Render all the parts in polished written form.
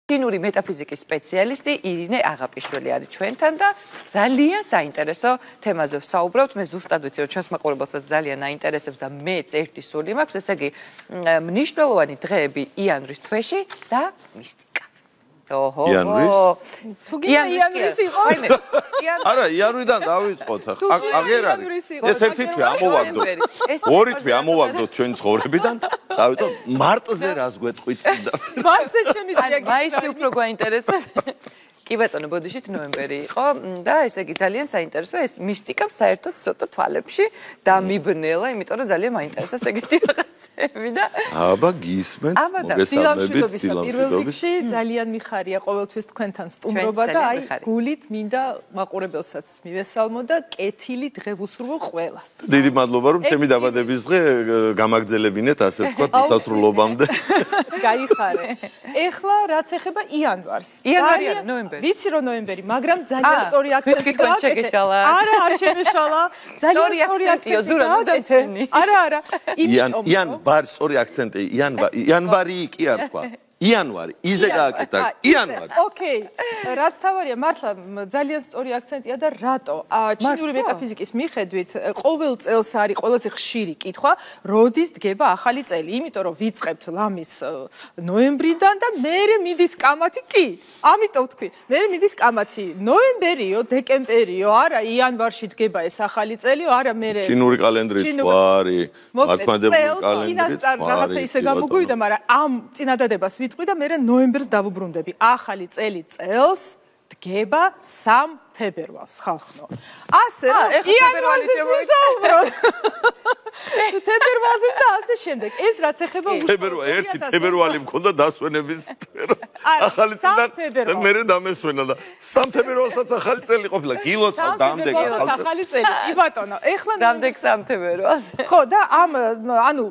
ჩინური მეტაფიზიკის სპეციალისტი ირინე აღაპიშვილი არის ჩვენთან და ძალიან საინტერესო თემაზე ვსაუბრობთ. მე ზუსტად ვიცი, რომ ჩვენს მაყურებელსაც ძალიან აინტერესებს და მეც ერთი სული მაქვს, ესე იგი მნიშვნელოვანი დღეები იანვრის თვეში და მისტიკა. თუ იანვრის იყოს? არა, იანვრიდან დავიწყოთ. აღარ არის. ეს ერთი თვე ამოვაგდოთ. ორი თვე ამოვაგდოთ ჩვენი ცხოვრებიდან. დავიტო მარტზე რას გვეტყვით და მარტზე შემიძლია მაისი უფრო გვაინტერესებს. კი ბატონო, ბოდიშით ნოემბერი იყო და ესე იგი ძალიან საინტერესო ეს მისტიკა საერთოდ ცოტა თვალებში დამიბნელა, იმიტომ რომ ძალიან მაინტერესებს ეგეთი რაღაცები და აბა გისმენთ მოგესალმებით პირველ რიგში ძალიან მიხარია ყოველთვის თქვენთან სტუმრობა და აი გულით მინდა მაყურებელსაც მივესალმო და კეთილი დღე ვუსურვო ყველას. დიდი მადლობა რომ ჩემი დაბადების დღე გამაგრძელებინეთ ასე ვთქვათ სასრულობამდე. გაიხარე. ეხლა რაც ეხება იანვარს. იანვარი არა, ნოემბერი. ვიცი რომ ნოემბერი, მაგრამ ძალიან სწორი აქცენტი გააკეთე. არა, არ შემეშალა. ძალიან სწორი აქცენტი გააკეთე. არა. იანვარ სწორი აქცენტი, იანვარი კი არ თქვა. იანვარი, იზე გააკეთა. იანვარი. ოკეი. რაც თავარია, მართლა ძალიან სწორი აქცენტია და რატო? ჩინური მეტაფიზიკის მიხედვით ყოველ წელს არის ყველაზე ხშირი კითხვა, როდის დგება ახალი წელი? იმიტომ რომ ვიწყებთ ლამის ნოემბრიდან და მერე მიდის კამათი კი. ამიტომ ვთქვი, მერე მიდის კამათი ნოემბერიო, დეკემბერიო, არა იანვარში დგება ეს ახალი წელიო, არა მერე ჩინური კალენდრი ხვარი, მართლმადიდებელი კალენდრი წინასწარ რაღაცა ისე გამოგვივიდა, მაგრამ ამ წინადადებას ვიტყვი და მე ნოემბერს დავუბრუნდები. ახალი წელი წელს დგება 3 თებერვალს, ხალხო. ასე რომ იანვარზე ვისაუბროთ. თებერვალზე და ასე შემდეგ. ეს რაც ეხება ერთი თებერვალი მქონდა დასვენების თვე. ახალი წელი და მე დამესვენა და 3 თებერვალსაც ახალი წელი ყოფილა. გილოცავ დამდეგს ახალი წელი. კი ბატონო, ეხლა დამდეგ 3 თებერვალს. ხო და ანუ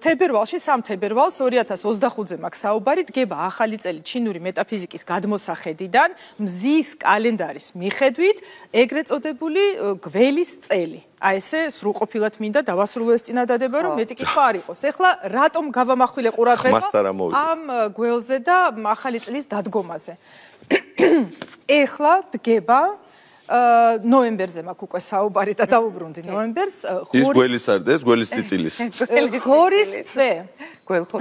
თებერვალში 3 თებერვალს 2025-ზე მაქვს საუბარი, დგება ახალი წელი ჩინური მეტაფიზიკის გადმოსახედიდან, მზის კალენდარის მიხედვით, ეგრეთ წოდებული გველის წელი. აი ესე სრულყოფილად მინდა დავასრულო ეს წინადადება, რომ მეტი კითხვა არ იყოს. ეხლა რატომ გავამახვილე ყურადღება ამ გველზე და ახალი წლის დადგომაზე? ეხლა დგება ნოემბერზე მაქვს უკვე საუბარი და დავუბრუნდი ნოემბერს. ის გველის არ და ეს გველის წიცილის. ღორის თვე,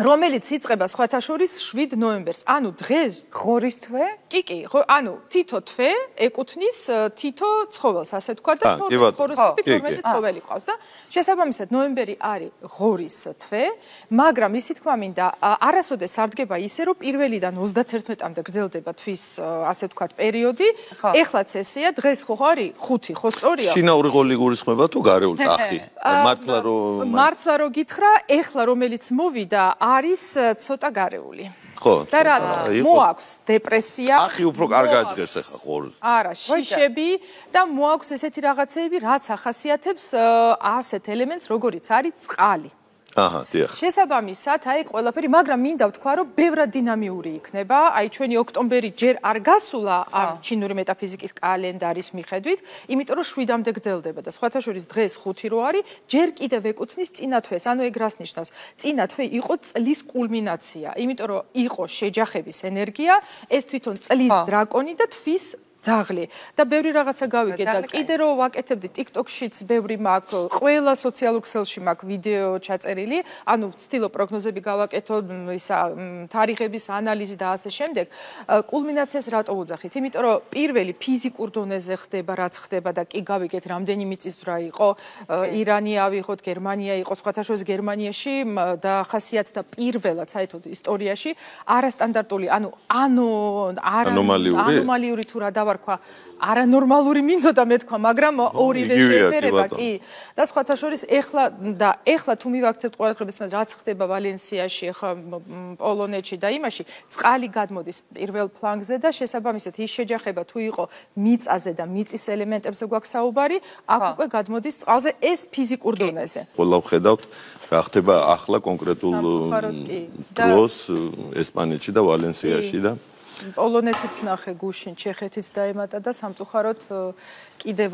რომელიც იწყება სხვათა შორის 7 ნოემბერს. ანუ დღეს ღორის თვე? კი, ანუ თითო თვე ეკუთვნის თითო ცხოველს, ასე თქვა და ჰოროსკოპით 12 ცხოველი ყავს და შესაბამისად ნოემბერი არის ღორის თვე, მაგრამ ისი თქვა მინდა, არასოდეს არ დგება ისე, რომ 1-დან 31-მდე გრძელდება თვის, ასე ვთქვათ, პერიოდი. ეხლაც ესეა, დღეს ხო არის 5, ხო სწორია? შინაური ღოლი გულისხმება თუ გარეული ტახი? მართლა რო გითხრა, ეხლა რომელიც მოვიდა არის ცოტა გარეული. ხო. და რატო? მოაქვს დეპრესია. ახი უფრო კარგ აჭრეს ახლა ყურს. არა, შიშები და მოაქვს ესეთი რაღაცეები, რაც ახასიათებს ასეთ ელემენტს, როგორიც არის წყალი. აჰა, დიახ. შესაბამისად, აი ყველაფერი, მაგრამ მინდა ვთქვა, რომ ბევრად დინამიური იქნება. აი ჩვენი ოქტომბერი ჯერ არ გასულა ამ ჩინური მეტაფიზიკის კალენდარის მიხედვით, იმიტომ რომ 7-მდე გრძელდება და სხვათა შორის დღეს 5 რო არის, ჯერ კიდევ ეკუთვნის წინა თვეს. ანუ ეგ რას ნიშნავს? წინა თვე იყო წლის კულმინაცია, იმიტომ რომ იყო შეჯახების ენერგია, ეს თვითონ წლის დრაკონი და თვის ძაღლი და ბევრი რაღაცა გავიგე და კიდე რო ვაკეთებდი TikTok-შიც ბევრი მაქვს, ყველა სოციალურ ქსელში მაქვს ვიდეო ჩაწერილი, ანუ ვცდილობ პროგნოზები გავაკეთო, ისა თარიღების ანალიზი და ასე შემდეგ. კულმინაციას რატო ვუძახით? იმიტომ რომ პირველი ფიზიკურ დონეზე ხდება, რაც ხდება და კი გავიგეთ რამდენი მიწისძვრა იყო, ირანი ავიღოთ, გერმანია იყო, სხვათა შორის გერმანიაში და ხასიათდა პირველად საერთოდ ისტორიაში არასტანდარტული, ანომალიური თუ რა ვარქვა არანორმალური მინდოდა მე თქვა, მაგრამ ორივე შეეფერება კი. და სხვათა შორის ეხლა თუ მივაქცევთ ყურადღებას, რაც ხდება ვალენსიაში, ახლა პოლონეთში და იმაში, წყალი გადმოდის პირველ ფლანგზე და შესაბამისად ის შეჯახება თუ იყო მიწაზე და მიწის ელემენტებზე გვაქვს საუბარი, აქ უკვე გადმოდის წყალზე ეს ფიზიკურ დონეზე. ყველა ვხედავთ რა ხდება ახლა კონკრეტულ დროს ესპანეთში და ვალენსიაში და პოლონეთიც ნახე გუშინ, ჩეხეთიც დაემატა და სამწუხაროდ კიდევ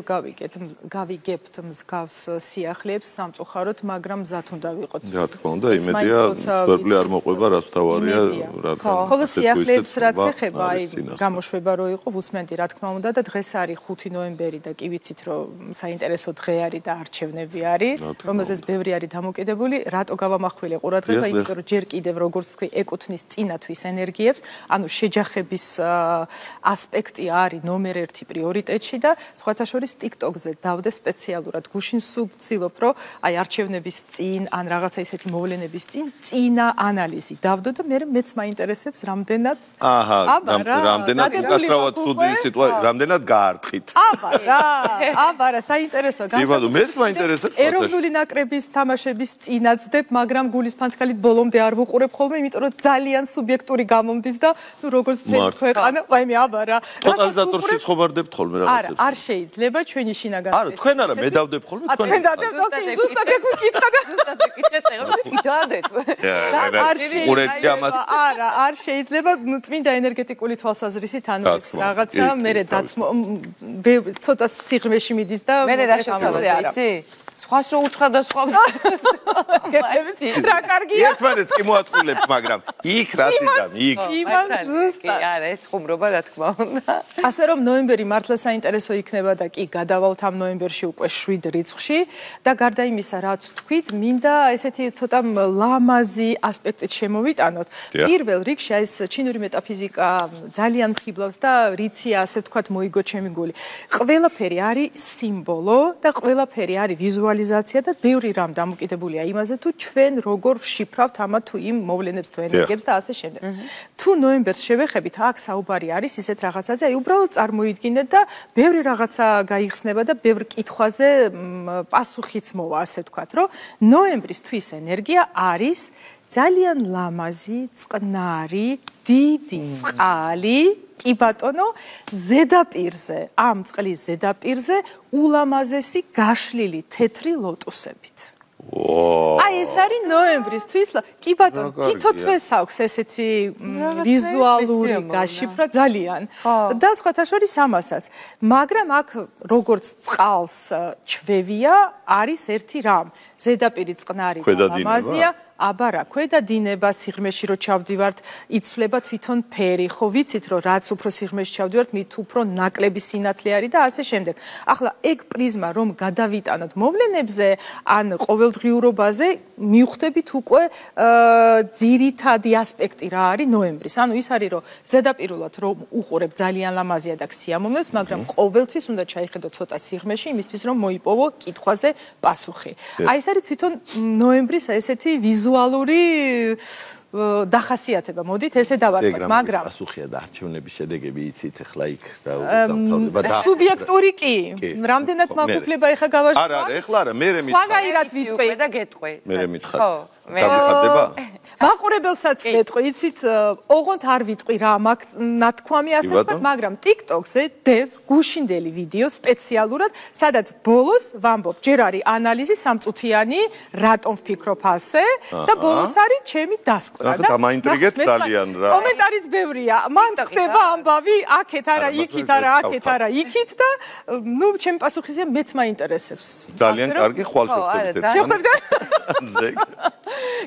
გავიგებთ მსგავს სიახლეებს სამწუხაროდ, მაგრამ მზად უნდა ვიყოთ. რა თქმა უნდა, იმედია, მსხვერპლი არ მოყვება, რაც თავარია, რადგან ხოლო სიახლეებს რაც ეხება, აი გამოშვება რო იყო, ვუსმენდი, რა თქმა უნდა და დღეს არის 5 ნოემბერი და კი ვიცით, რომ საინტერესო დღე არის და არჩევნები არის, რომელზეც ბევრი არის დამოკიდებული, რატო გავამახვილე ყურადღება, იმიტომ რომ ჯერ კიდევ როგორც თქვი, ეკუთვნის წინათვის ენერგიებს, ანუ შეჯახების ასპექტი არის ნომერ 1 პრიორიტეტში და სხვათა შორის TikTok-ზე დავდე სპეციალურად გუშინ სულ ვცდილობ, რომ აი არჩევნების წინ ან რაღაცა ისეთი მოვლენების წინ წინა ანალიზი დავდო და მე მეც მაინტერესებს რამდენად რამდენად უკასრავად ცუდი სიტუაცია, რამდენად გაარტყით. აბა რა, საინტერესო განსაკუთრებით. მეც მაინტერესებს. ეროვნული ნაკრების თამაშების წინაც ვდებ, მაგრამ გულის ფანცხალით ბოლომდე არ ვუყურებ ხოლმე, იმიტომ რომ ძალიან სუბიექტური გამომდის და ნუ როგორც ქვეყანა, ვაიმე აბა რა. ტოტალიზატორში ცხოვრდებთ ხოლმე რაღაცებს. არ შეიძლება ჩვენი შინაგანი. არა, თქვენ არა, მე დავდებ ხოლმე თქვენ. ზუსტად ეგ ვკითხა და დაადეთ. არ შეიძლება წმინდა ენერგეტიკული თვალსაზრისით ანუ ეს რაღაცა მე ცოტა სიღრმეში მიდის და მე რა შევთავაზე იცი? სხვას რო უთხრა და სხვა რა კარგია ერთმანეთს კი მოატყულებთ მაგრამ იქ რასიდან იქ იმან ზუსტად არა ეს ხუმრობა რა თქმა უნდა ასე რომ ნოემბერი მართლა საინტერესო იქნება და კი გადავალთ ამ ნოემბერში უკვე 7 რიცხვში და გარდა იმისა რაც ვთქვით მინდა ესეთი ცოტა ლამაზი ასპექტით შემოვიტანოთ პირველ რიგში ეს ჩინური მეტაფიზიკა ძალიან მხიბლავს და რითი ასე ვთქვათ მოიგო ჩემი გული ყველაფერი არის სიმბოლო და ყველაფერი არის ვიზუალიზაცია და ბევრი რამ დამოკიდებულია იმაზე თუ ჩვენ როგორ ვშიფრავთ ამა თუ იმ მოვლენებს თუ ენერგიებს და ასე შემდეგ. თუ ნოემბერს შევეხებით, აქ საუბარი არის ისეთ რაღაცაზე, აი უბრალოდ წარმოიდგინეთ და ბევრი რაღაცა გაიხსნება და ბევრ კითხვაზე პასუხიც მოვა, ასე ვთქვათ, რომ ნოემბრის თვის ენერგია არის ძალიან ლამაზი, წყნარი, დიდი წყალი კი ბატონო, ზედაპირზე, ამ წყლის ზედაპირზე ულამაზესი გაშლილი თეთრი ლოტოსებით. აი ეს არის ნოემბრის თვის, კი ბატონო, თითო თვეს აქვს ესეთი ვიზუალური გაშიფრვა ძალიან. და სხვათა შორის ამასაც, მაგრამ აქ როგორც წყალს ჩვევია, არის ერთი რამ, ზედაპირი წყნარი და ლამაზია. აბა რა, ქვედა დინება სიღრმეში რო ჩავდივართ, იცვლება თვითონ ფერი, ხო ვიცით რომ რაც უფრო სიღრმეში ჩავდივართ, მით უფრო ნაკლები სინათლე არის და ასე შემდეგ. ახლა ეგ პრიზმა რომ გადავიტანოთ მოვლენებზე, ან ყოველდღიურობაზე, მივხვდებით უკვე ძირითადი ასპექტი რა არის ნოემბრის. ანუ ის არის რომ ზედაპირულად რომ უყურებ ძალიან ლამაზია და სიამოვნებს, მაგრამ ყოველთვის უნდა ჩაიხედო ცოტა სიღრმეში იმისთვის რომ მოიპოვო კითხვაზე პასუხი. აი ეს არის თვითონ ნოემბრის ესეთი ვიზუალური დახასიათება. მოდით ესე დავარქვათ, მაგრამ პასუხია და არჩევნების შედეგები იცით ახლა იქ რა დავთავდება და სუბიექტური კი. რამდენად მაგუფლება ეხა გავაშვა? არა, ეხლა არა, მე მითხარ. სხვანაირად ვიტყვი და გეტყვი. მე მითხარ. გამიხარდება? მაყურებელსაც ვეტყვი, იცით, ოღონდ არ ვიტყვი რა მაქვს ნათქვამი ასე ვთქვათ, მაგრამ TikTok-ზე დევს გუშინდელი ვიდეო სპეციალურად, სადაც ბოლოს ვამბობ, ჯერ არის ანალიზი სამწუთიანი, რატომ ვფიქრობ ასე და ბოლოს არის ჩემი დასკვნა და მაინტრიგეთ ძალიან რა. კომენტარიც ბევრია. მან ხდება ამბავი, აქეთ არა, იქით არა, აქეთ არა, იქით და ნუ ჩემი პასუხისია მეც მაინტერესებს. ძალიან კარგი ხვალშეხვდებით. შეხვდებით?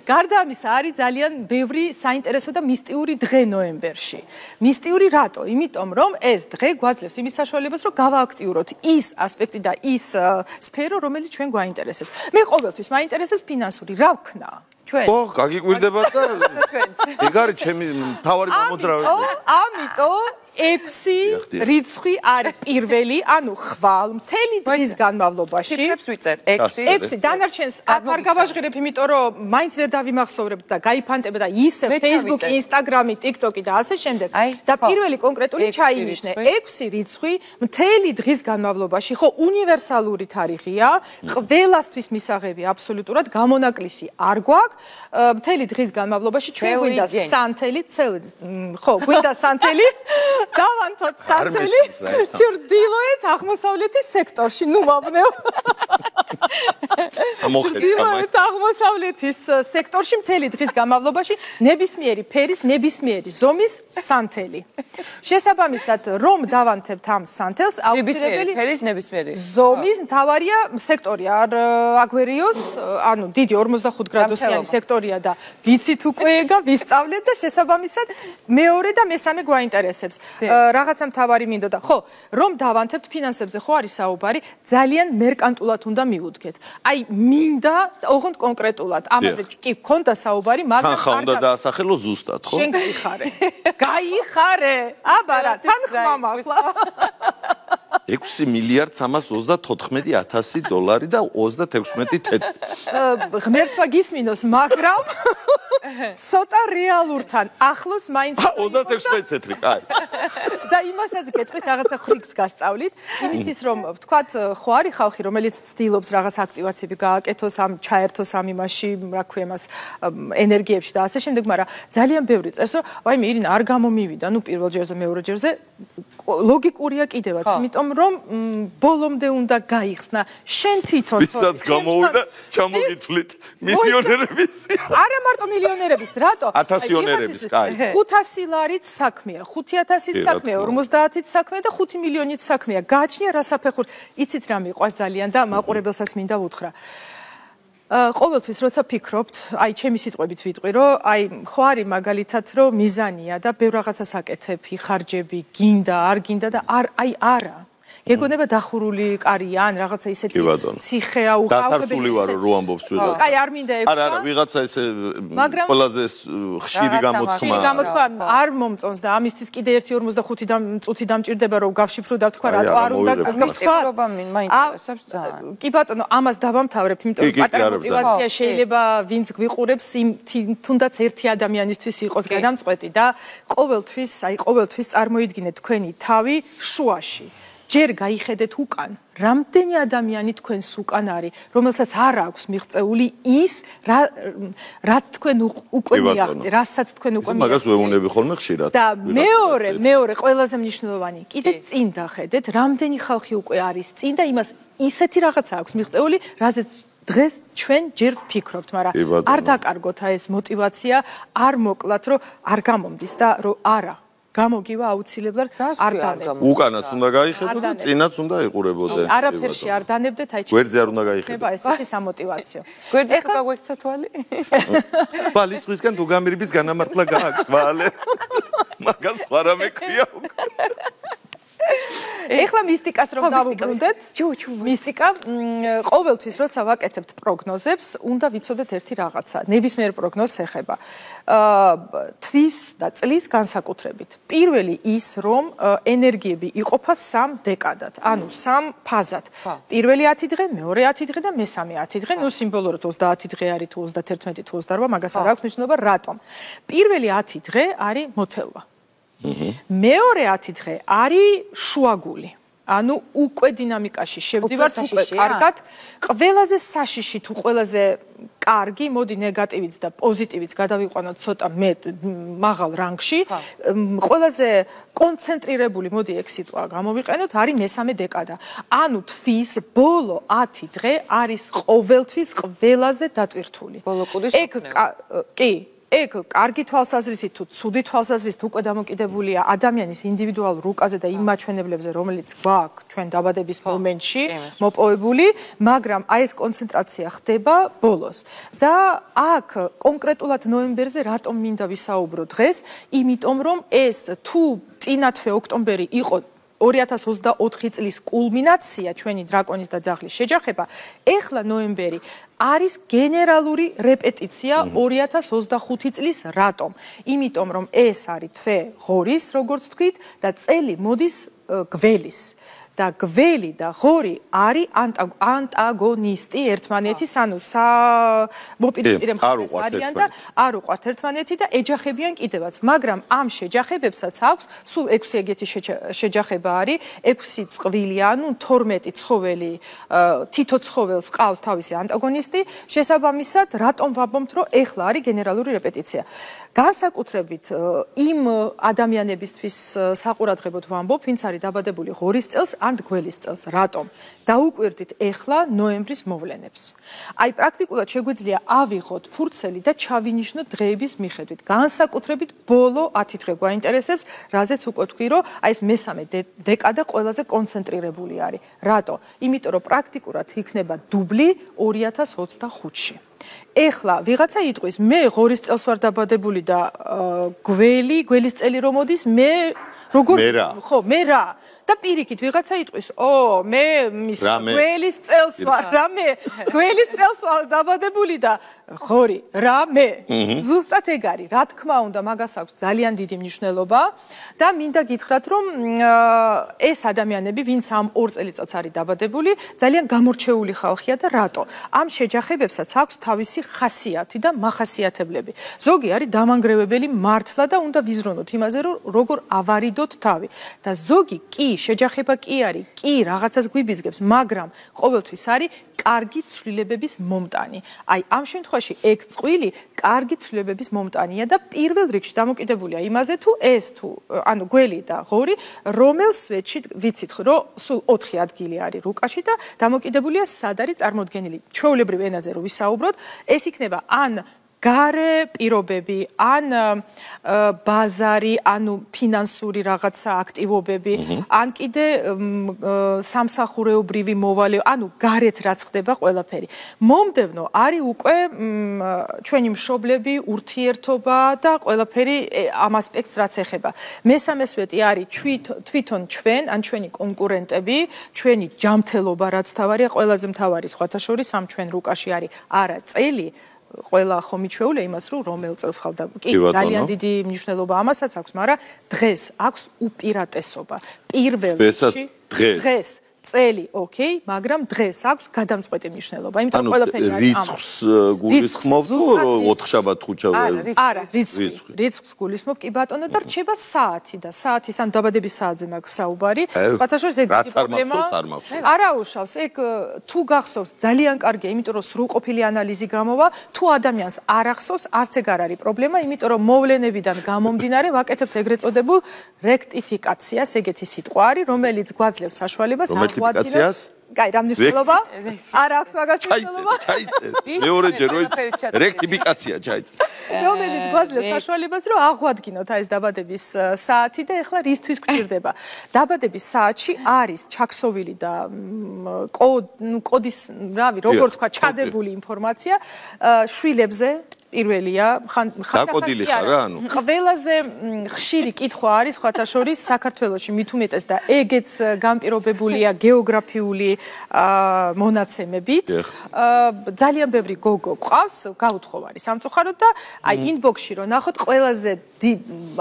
გარდა ამისა არის ძალიან ბევრი საინტერესო და მისტიური დღე ნოემბერში. მისტიური რატო? იმიტომ რომ ეს დღე გვაძლევს იმის საშუალებას, რომ გავააქტიუროთ ის ასპექტი და ის სფერო, რომელიც ჩვენ გვაინტერესებს. მე ყოველთვის მაინტერესებს ფინანსური, რა ვქნა? ჩვენ. ო, გაგიკვირდება და ჩვენც. ეგ არის ჩემი მთავარი მამოძრავები. ამიტომ 6 რიცხვი არის პირველი, ანუ ხვალ მთელი დღის განმავლობაში. ციფრებს ვიწერ. 6 დანარჩენს არ გავაჟღერებ, იმიტომ რომ მაინც ვერ დავიმახსოვრებ და გაიფანტებ და ისე Facebook, Instagram, TikTok და ასე შემდეგ. და პირველი კონკრეტული ჩაინიშნე. 6 რიცხვი მთელი დღის განმავლობაში, ხო, უნივერსალური თარიღია, ყველასთვის მისაღები აბსოლუტურად გამონაკლისი არ გვაქვს. მთელი დღის განმავლობაში ჩვენ გვინდა სანთელი, ხო, გვინდა სანთელი დავანთოთ სანთელი ჩრდილოეთ აღმოსავლეთის სექტორში, ნუ ვაბნევ. ჩრდილოეთ აღმოსავლეთის სექტორში მთელი დღის განმავლობაში ნებისმიერი ფერის, ნებისმიერი ზომის სანთელი. შესაბამისად, რომ დავანთებთ ამ სანთელს, აუცილებელი ფერის ნებისმიერი ზომის მთავარია სექტორი, არ აგვერიოს, ანუ დიდი 45 გრადუსიანი სექტორია და ვიცით უკვე ეგა, ვისწავლეთ და შესაბამისად მეორე და მესამე გვაინტერესებს. რაღაცა მთავარი მინდოდა. ხო, რომ დავანთებთ ფინანსებზე ხო არის საუბარი, ძალიან მერკანტულად უნდა მიუდგეთ. აი, მინდა ოღონდ კონკრეტულად. ამაზე კი გქონდა საუბარი, მაგრამ ხან უნდა დაასახელო ზუსტად, ხო? შენ გაიხარე. გაიხარე. აბარა, თანხმა მახლა. 6 მილიარდ 334,000 დოლარი და 36 თეთრი. ღმერთმა გისმინოს, მაგრამ ცოტა რეალურთან ახლოს მაინც 36 თეთრი, კაი. და იმასაც გეტყვით, რაღაცა ხრიგს გასწავლით, იმისთვის რომ ვთქვათ, ხო არის ხალხი, რომელიც ცდილობს რაღაც აქტივაციები გააკეთოს, ამ ჩაერთოს ამ იმაში, რა ქვია მას, ენერგიებში და ასე შემდეგ, მაგრამ ძალიან ბევრი წერს, რომ ვაიმე, ირინა არ გამომივიდა, ნუ პირველ ჯერზე, მეორე ჯერზე, ლოგიკურია კიდევაც, იმიტომ რომ ბოლომდე უნდა გაიხსნა შენ თვითონ ვისაც გამოვიდა ჩამოგითვლით მილიონერების არა მარტო მილიონერების რატო 1000-იონერების კაი 500 ლარით საქმეა 5000-ით საქმეა 50-ით საქმეა და 5 მილიონით საქმეა გააჩნია რა საფეხური იცით რა მიყვარს ძალიან და მაყურებელსაც მინდა უთხრა ყოველთვის როცა ფიქრობთ, აი ჩემი სიტყვებით ვიტყვი, რომ აი ხო არის მაგალითად, რომ მიზანია და ბევრ რაღაცას აკეთებ, იხარჯები, გინდა, არ გინდა და აი არა. გეგონება დახურული კარია ან რაღაცა ისეთი ციხეა უყავებელი. დათარსული ვარო რო ამბობს ვიღაცა. აი არ მინდა ეკვა. არა, ვიღაცა ესე ყველაზე ხშირი გამოთქმა. არ მომწონს და ამისთვის კიდე 1.45 წუთი დამჭირდება რომ გავშიფრო და თქვა რატო არ უნდა მისტიკურობა მაინტერესებს ძალიან. კი ბატონო, ამას დავამთავრებ, იმიტომ რომ პატარა мотиваცია შეიძლება ვინც გვიყურებს თუნდაც ერთი ადამიანისთვის იყოს გადამწყვეტი და ყოველთვის წარმოიდგინეთ თქვენი თავი შუაში. ჯერ გაიხედეთ უკან, რამდენი ადამიანი თქვენს უკან არის, რომელსაც არ აქვს მიღწეული ის, რაც თქვენ უკვე მიაღწევთ, რასაც თქვენ უკვე მიაღწევთ. მაგას ვეუბნები ხოლმე ხშირად. და მეორე, ყველაზე მნიშვნელოვანი, კიდე წინ დახედეთ, რამდენი ხალხი უკვე არის წინ და იმას ისეთი რაღაცა აქვს მიღწეული, რაზეც დღეს ჩვენ ჯერ ვფიქრობთ, მაგრამ არ დაკარგოთ ეს мотиваცია, არ მოკლათ, რომ არ გამომდის და რომ არა გამოგივა აუცილებლად არ დანებდეთ. უკანაც უნდა გაიხედო და წინაც უნდა იყურებოდე. არაფერში არ დანებდეთ, აი გვერდზე არ უნდა გაიხედო. ესეთი სამოტივაციო. გვერდზე ხო გაგვექცა თვალი? ბალის სხვისგან თუ გამირიბის განამართლა გააქვს, ბალე. მაგას ვარა მექვია უკვე. ეხლა მისტიკას რომ დავუბრუნდეთ, მისტიკა ყოველთვის როცა ვაკეთებთ პროგნოზებს, უნდა ვიცოდეთ ერთი რაღაცა. ნებისმიერ პროგნოზს ეხება. თვის და წლის განსაკუთრებით. პირველი ის, რომ ენერგიები იყოფა 3 დეკადად, ანუ 3 ფაზად. პირველი 10 დღე, მეორე 10 დღე და მესამე 10 დღე, ნუ სიმბოლურად 30 დღე არის თუ 31 თუ 28, მაგას არ აქვს მნიშვნელობა, რატომ? პირველი 10 დღე არის მოთელვა. მეორე 10 დღე არის შუაგული. ანუ უკვე დინამიკაში შევდივართ უკვე კარგად. ყველაზე საშიში თუ ყველაზე კარგი, მოდი ნეგატივიც და პოზიტივიც გადავიყვანოთ ცოტა მაღალ რანგში. ყველაზე კონცენტრირებული, მოდი ეგ სიტყვა გამოვიყენოთ, არის მესამე დეკადა. ანუ თვის ბოლო 10 დღე არის ყოველთვის ყველაზე დატვირთული. ეგ კი ეგ კარგი თვალსაზრისით თუ ცუდი თვალსაზრისით უკვე დამოკიდებულია ადამიანის ინდივიდუალურ რუკაზე და იმ მაჩვენებლებზე, რომელიც გვაქვს ჩვენ დაბადების მომენტში მოპოვებული, მაგრამ აი ეს კონცენტრაცია ხდება ბოლოს. და აქ კონკრეტულად ნოემბერზე რატომ მინდა ვისაუბრო დღეს? იმიტომ რომ ეს თუ წინათვე ოქტომბერი იყო 2024 წლის კულმინაცია ჩვენი დრაკონის და ძაღლის შეჯახება, ეხლა ნოემბერი არის გენერალური რეპეტიცია 2025 წლის რატომ? იმიტომ რომ ეს არის თვე ღორის, როგორც თქვით, და წელი მოდის გველის. და გველი და ღორი არის ანტაგონისტი ერთმანეთის, ანუ მოპირისპირე მხარეს არიან და არ უყვართ ერთმანეთი და ეჯახებიან კიდევაც. მაგრამ ამ შეჯახებებსაც აქვს სულ 6 ეგეთი შეჯახება არის, 6 წყვილი, ანუ 12 ცხოველი, თითო ცხოველს ყავს თავისი ანტაგონისტი. შესაბამისად, რატომ ვაბობთ, რომ ეხლა არის გენერალური რეპეტიცია. განსაკუთრებით იმ ადამიანებისთვის საყურადღებოდ ვამბობ, ვინც არის დაბადებული ღორის წელს, ან გველის წელს. რატომ? დაუკვირდით ეხლა ნოემბრის მოვლენებს. აი პრაქტიკულად შეგვიძლია ავიღოთ ფურცელი და ჩავინიშნოთ დღეების მიხედვით. განსაკუთრებით ბოლო 10 დღე გვაინტერესებს, რაზეც უკვე თქვი, რომ აი ეს მესამე დეკადა ყველაზე კონცენტრირებული არის. რატო? იმიტომ რომ პრაქტიკულად იქნება დუბლი 2025-ში. ეხლა ვიღაცა იტყვის, მე ღორის წელს ვარ დაბადებული და გველის წელი რომ მოდის, მე როგორ ხო, მე რა? და პირიქით ვიღაცა იტყვის, მე მის გველის წელს ვარ, რამე, გველის წელს ვარ დაბადებული და ღორი, რამე. ზუსტად ეგ არის. რა თქმა უნდა, მაგას აქვს ძალიან დიდი მნიშვნელობა და მინდა გითხრათ, რომ ეს ადამიანები, ვინც ამ 2 წელიწადს არის დაბადებული, ძალიან გამორჩეული ხალხია და რატო? ამ შეჯახებებსაც აქვს თავისი ხასიათი და მახასიათებლები. ზოგი არის დამანგრევებელი მართლა და უნდა ვიზრუნოთ იმაზე, რომ როგორ ავარიდოთ თავი. და ზოგი კი შეჯახება კი არის, კი რაღაცას გვიბიზგებს, მაგრამ ყოველთვის არის კარგი ცვლილებების მომტანი. აი, ამ შემთხვევაში ეგ წყვილი კარგი ცვლილებების მომტანია და პირველ რიგში დამოკიდებულია იმაზე, თუ ანუ გველი და ღორი, რომელ სვეტში ვიცით, რომ სულ 4 ადგილი არის რუკაში და დამოკიდებულია სად არის წარმოდგენილი. ჩვეულებრივ ენაზე რო ვისაუბროთ, ეს იქნება ან გარე პირობები, ან ბაზარი, ანუ ფინანსური რაღაცა აქტივობები, ან კიდე სამსახურეობრივი მოვალე, ანუ გარეთ რაც ხდება ყველაფერი. მომდევნო არის უკვე ჩვენი მშობლები, ურთიერთობა და ყველაფერი ამ ასპექტს რაც ეხება. მესამე სვეტი არის თვითონ ჩვენ, ან ჩვენი კონკურენტები, ჩვენი ჯანმრთელობა რაც თავარია, ყველაზე მთავარი სხვათა შორის ამ ჩვენ რუკაში არის არა წელი, ყველა ხომ მიჩვეულია იმას, რომ რომელ წელს ხალხი კი ძალიან დიდი მნიშვნელობა ამასაც აქვს, მაგრამ დღეს აქვს უპირატესობა. პირველ რიგში დღეს წელი, ოკეი, მაგრამ დღეს აქვს გადამწყვეტი მნიშვნელობა. იმიტომ რომ ყველაფერი არის რიცხვს გულისხმობ თუ 4 შაბათ 5 შაბათ? არა, რიცხვს გულისხმობ კი ბატონო და რჩება საათი და საათის ან დაბადების საათზე მაქვს საუბარი. ბათაშოს ეგ პრობლემა არა უშავს. ეგ თუ გახსოვს ძალიან კარგია, იმიტომ რომ სრულყოფილი ანალიზი გამოვა, თუ ადამიანს არ ახსოვს, არც ეგ არ არის პრობლემა, იმიტომ რომ მოვლენებიდან გამომდინარე ვაკეთებთ ეგრეთ წოდებულ რექტიფიკაციას, ეგეთი სიტყვა არის, რომელიც გვაძლევს საშუალებას რექტიფიკაციას? კაი, რა მნიშვნელობა? არ აქვს მაგას მნიშვნელობა? ჩაიწერ. მეორეჯერ რექტიფიკაცია ჩაიწერ. რომელიც გვაძლევს საშუალებას, რომ აღვადგინოთ აი ეს დაბადების საათი და ეხლა რისთვის გვჭირდება. დაბადების საათში არის ჩაქსოვილი და კოდის, რავი, როგორ თქვა, ჩადებული ინფორმაცია შვილებზე. პირველია, დაკოდილი ხარ რა, ანუ ყველაზე ხშირი კითხვა არის სხვათა შორის საქართველოში მით უმეტეს და ეგეც განპირობებულია გეოგრაფიული მონაცემებით. ძალიან ბევრი გოგო ყავს, გაუთხოვარი სამწუხაროდ და აი ინბოქსში რო ნახოთ ყველაზე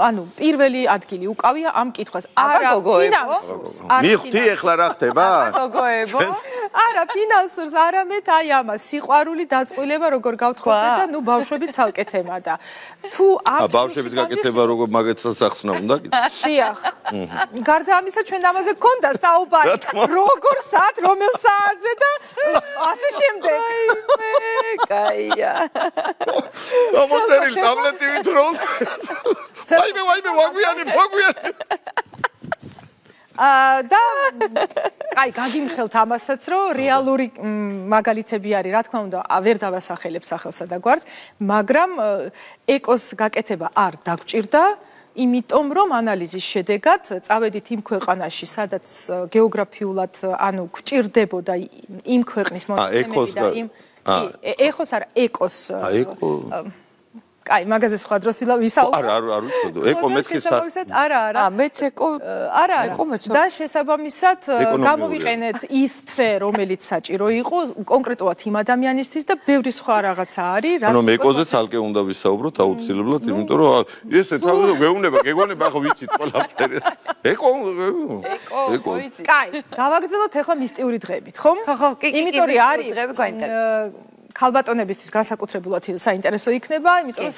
ანუ პირველი ადგილი უკავია ამ კითხვას. არა ფინანსურს. მიხდი ეხლა რა ხდება? გოგოებო. არა ფინანსურს, არამედ აი ამას სიყვარული დაწყვილება როგორ გავთხოვდეთ და ნუ ბავშვები ცალკე თემა და თუ ამ ბავშვების გაკეთება როგორ მაგეცას ახსნა უნდა კიდე? დიახ. გარდა ამისა ჩვენ ამაზე გქონდა საუბარი. როგორ სად, რომელ საათზე და ასე შემდეგ. კაია. ამოწერილი ტაბლეტი ვითროლ. ვაიმე, ვაგვიანებ. და კაი, გაგიმხელთ ამასაც, რომ რეალური მაგალითები არის, რა თქმა უნდა, ვერ დავასახელებ სახელსა და გვარს, მაგრამ ეკოს გაკეთება არ დაგჭირდა, იმიტომ რომ ანალიზის შედეგად წავედით იმ ქვეყანაში, სადაც გეოგრაფიულად, ანუ გვჭირდებოდა იმ ქვეყნის მონაცემები და იმ ეხოს არა, ეკოს აი, მაგაზე სხვა დროს ვისაუბრებ. არ ვიცოდო. ეკო მეთქი არა. მეც ეკო არა. და შესაბამისად გამოვიყენეთ ის თვე, რომელიც საჭირო იყო კონკრეტულად იმ ადამიანისთვის და ბევრი სხვა რაღაცა არის, რაც ანუ ეკოზე ცალკე უნდა ვისაუბროთ აუცილებლად, იმიტომ რომ ესე თავი გეუბნება, გეგონება ხო ვიცით ყველაფერი. ეკო. კაი, გავაგრძელოთ ახლა მისტიური დღებით, ხომ? ხო, კი, იმიტომ რომ არის დღეები გვაინტერესებს. ქალბატონებისთვის განსაკუთრებულად საინტერესო იქნება, იმიტომ რომ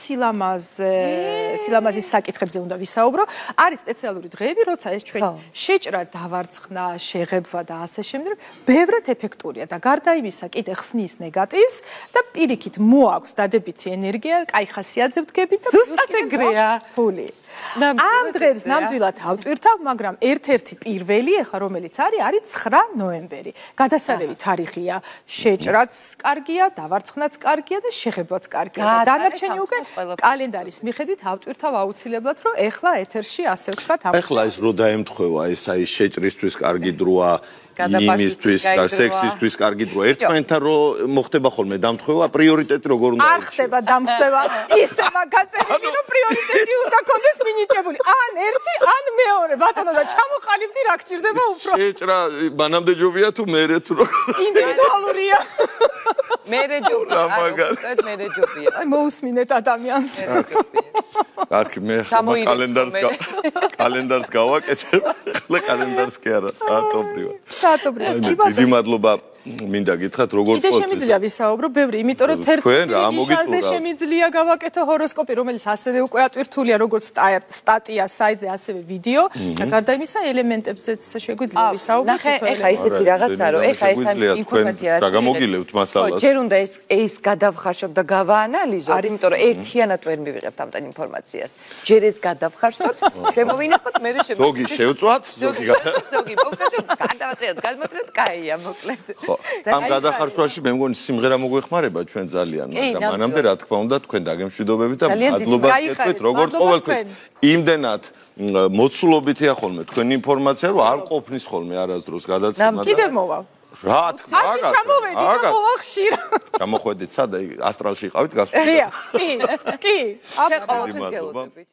სილამაზის საკითხებზე უნდა ვისაუბრო. არის სპეციალური დღეები, როცა ეს ჩვენი შეჭრა, დავარცხნა, შეღებვა და ასე შემდეგ, ბევრად ეფექტურია და გარდა იმისა, კიდე ხსნის ნეგატივს და პირიქით მოაქვს დადებითი ენერგია, კაი ხასიათზე ვდგებით და ზუსტად ეგრეა. ფული. ამ დღეს ნამდვილად ავტვირთავ, მაგრამ ერთ-ერთი პირველი ეხა რომელიც არის 9 ნოემბერი. გადასარევი თარიღია, შეჭრაც კარგია, დავარცხნაც კარგია და შეხებაც კარგია. დანარჩენი უკვე კალენდარის მიხედვით ავტვირთავ აუცილებლად, რომ ეხლა ეთერში ასე ვთქვათ ამ ეხლა ეს რო დაემთხვევა ეს აი შეჭრისთვის კარგი დროა იმისთვის და სექსისთვის კარგი დროა. ერთმანეთთან რო მოხდება ხოლმე დამთხვევა, პრიორიტეტი როგორ უნდა არ ხდება დამთხვევა. ისე მაგაწერილი რომ პრიორიტეტი უნდა კონდეს მინიჭებული. ან ერთი, ან მეორე. ბატონო და ჩამოყალიბდი რა გჭირდება უფრო. შეჭრა მანამდე ჯობია თუ მერე თუ როგორ? ინდივიდუალურია. მერე ჯობია. მერე ჯობია. აი მოусმინეთ ადამიანს. კარგი, მე კალენდარს გავაკეთებ. ახლა კალენდარს კი არა, საათობრივად. დიდი მადლობა მინდა გითხრათ როგორ კიდე შემიძლია ვისაუბრო ბევრი, იმიტომ რომ 11 შანსზე შემიძლია გავაკეთო ჰოროსკოპი, რომელიც ასევე უკვე ატვირთულია როგორც სტატია საიტზე, ასევე ვიდეო და გარდა იმისა ელემენტებზეც შეგვიძლია ვისაუბრო. ნახე, ეხა ისეთი რაღაცა რომ ეხა ეს ინფორმაცია რა გამოგილევთ მასალას. ჯერ უნდა ეს გადავხარშოთ და გავაანალიზოთ, იმიტომ რომ ერთიანად ვერ მივიღებთ ამტან ინფორმაციას. ჯერ ეს გადავხარშოთ, შემოვინახოთ, მე ზოგი შევწვათ, ზოგი გადავატრიოთ, გადმოტრიოთ, კაია, მოკლედ. ამ გადახარშვაში მე მგონი სიმღერა მოგვეხმარება ჩვენ ძალიან, მაგრამ მანამდე რა თქმა უნდა თქვენ დაგემშვიდობებით და მადლობა გეტყვით როგორც ყოველთვის. იმდენად მოცულობითია ხოლმე თქვენი ინფორმაცია, რომ არ ყოფნის ხოლმე არასდროს გადაცემა და კიდე მოვალ. რა თქმა უნდა. ჩამოვედი და მოვახშირ. გამოხვედით სადა ასტრალში იყავით გასული. კი. აბა ყოველთვის გელოდებით.